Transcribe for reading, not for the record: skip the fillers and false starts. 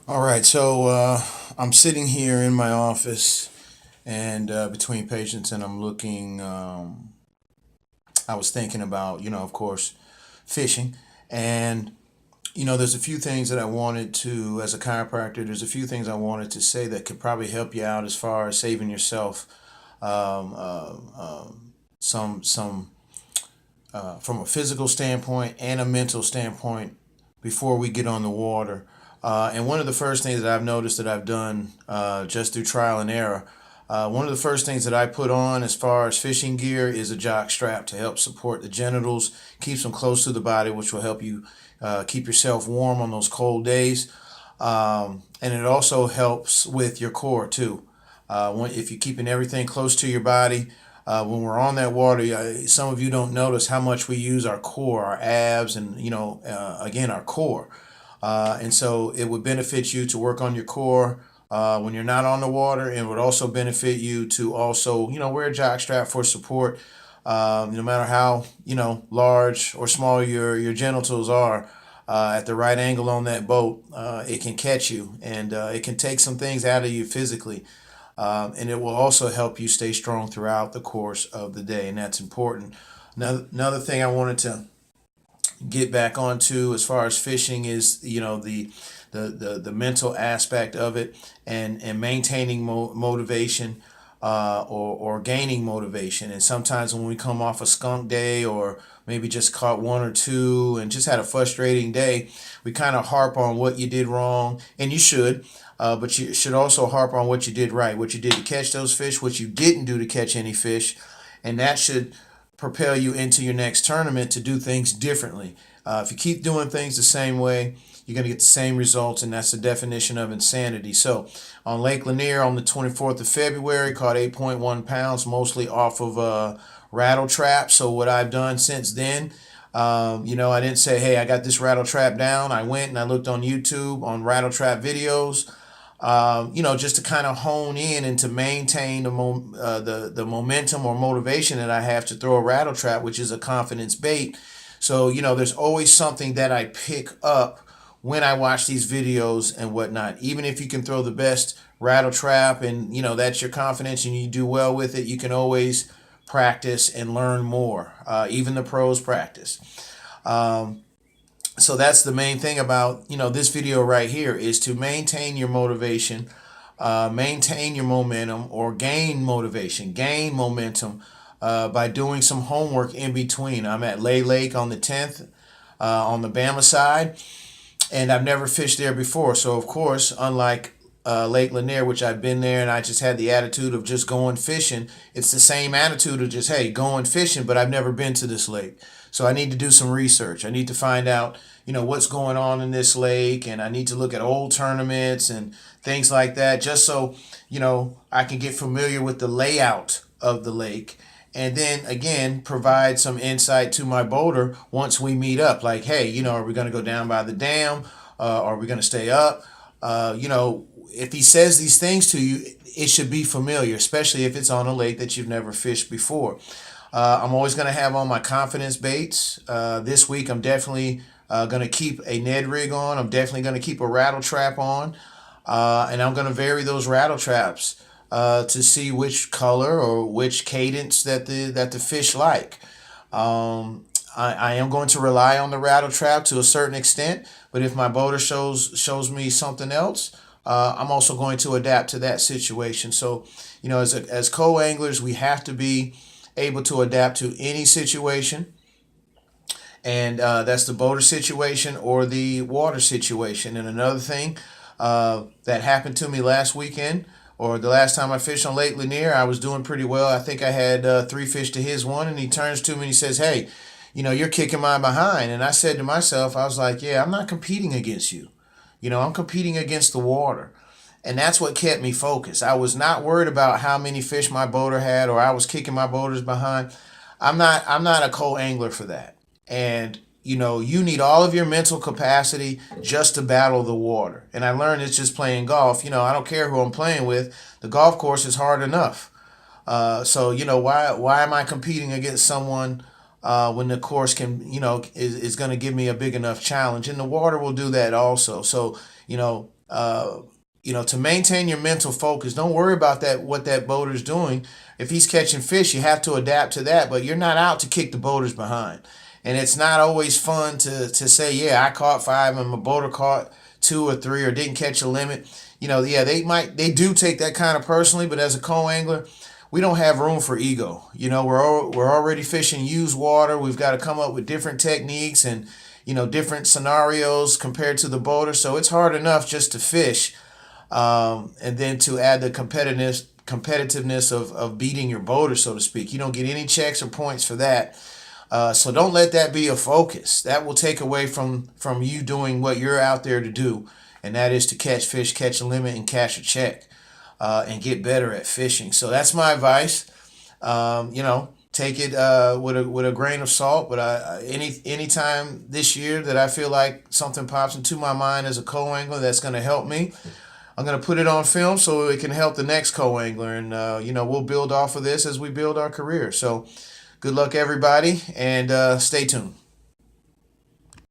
All right, so I'm sitting here in my office and between patients, and I'm looking. I was thinking about, of course, fishing. And, there's a few things that I wanted to, as a chiropractor, there's a few things I wanted to say that could probably help you out as far as saving yourself um, uh, some from a physical standpoint and a mental standpoint before we get on the water. And one of the first things that I've noticed that I've done just through trial and error, one of the first things that I put on as far as fishing gear is a jock strap to help support the genitals, keeps them close to the body, which will help you keep yourself warm on those cold days. And it also helps with your core too. If you're keeping everything close to your body, when we're on that water, some of you don't notice how much we use our core, our abs, and again, our core. And so it would benefit you to work on your core when you're not on the water, and it would also benefit you to also, wear a jock strap for support. No matter how, large or small your genitals are, at the right angle on that boat, it can catch you, and it can take some things out of you physically. And it will also help you stay strong throughout the course of the day, and that's important. Another thing I wanted to get back onto as far as fishing is, the mental aspect of it, and maintaining motivation, or gaining motivation. And sometimes when we come off a skunk day, or maybe just caught one or two and just had a frustrating day, we kind of harp on what you did wrong, and you should. But you should also harp on what you did right, what you did to catch those fish, what you didn't do to catch any fish, and that should propel you into your next tournament to do things differently. If you keep doing things the same way, you're going to get the same results, and that's the definition of insanity. So, on Lake Lanier on the 24th of February, caught 8.1 pounds, mostly off of rattle trap. So, what I've done since then, I didn't say, hey, I got this rattle trap down. I went and I looked on YouTube on rattle trap videos, just to kind of hone in and to maintain the momentum or motivation that I have to throw a rattle trap, which is a confidence bait. So, there's always something that I pick up when I watch these videos and whatnot. Even if you can throw the best rattle trap and, that's your confidence and you do well with it, you can always practice and learn more. Even the pros practice. So that's the main thing about, this video right here, is to maintain your motivation, maintain your momentum, or gain motivation, gain momentum, by doing some homework in between. I'm at Lay Lake on the 10th, on the Bama side, and I've never fished there before. So of course, unlike Lake Lanier, which I've been there and I just had the attitude of just going fishing, it's the same attitude of just, hey, going fishing, but I've never been to this lake. So I need to do some research. I need to find out, what's going on in this lake, and I need to look at old tournaments and things like that, just so, I can get familiar with the layout of the lake, and then again provide some insight to my boater once we meet up. Like, hey, are we going to go down by the dam? Are we going to stay up? If he says these things to you, it should be familiar, especially if it's on a lake that you've never fished before. I'm always going to have on my confidence baits. This week, I'm definitely going to keep a Ned rig on. I'm definitely going to keep a rattle trap on. And I'm going to vary those rattle traps to see which color or which cadence that the fish like. I am going to rely on the rattle trap to a certain extent, but if my boater shows me something else, I'm also going to adapt to that situation. So, as co-anglers, we have to be able to adapt to any situation, and that's the boater situation or the water situation. And another thing that happened to me last weekend, or the last time I fished on Lake Lanier, I was doing pretty well. I think I had 3 fish to his one, and he turns to me and he says, hey, you're kicking my behind. And I said to myself, I was like, yeah, I'm not competing against you. I'm competing against the water. And that's what kept me focused. I was not worried about how many fish my boater had, or I was kicking my boaters behind. I'm not a co-angler for that. And you need all of your mental capacity just to battle the water. And I learned it's just playing golf. I don't care who I'm playing with. The golf course is hard enough. So why am I competing against someone when the course can is going to give me a big enough challenge? And the water will do that also. So to maintain your mental focus. Don't worry about what that boater's doing. If he's catching fish, you have to adapt to that, but you're not out to kick the boaters behind. And it's not always fun to say, yeah, I caught 5 and my boater caught 2 or 3 or didn't catch a limit. Yeah, they do take that kind of personally, but as a co-angler, we don't have room for ego. We're already fishing used water. We've got to come up with different techniques and different scenarios compared to the boater. So it's hard enough just to fish, and then to add the competitiveness of beating your boater, so to speak. You don't get any checks or points for that. So don't let that be a focus. That will take away from you doing what you're out there to do, and that is to catch fish, catch a limit, and cash a check, and get better at fishing. So that's my advice. Take it with a grain of salt. But any time this year that I feel like something pops into my mind as a co-angler that's going to help me, I'm going to put it on film so it can help the next co-angler, and we'll build off of this as we build our career. So good luck, everybody, and stay tuned.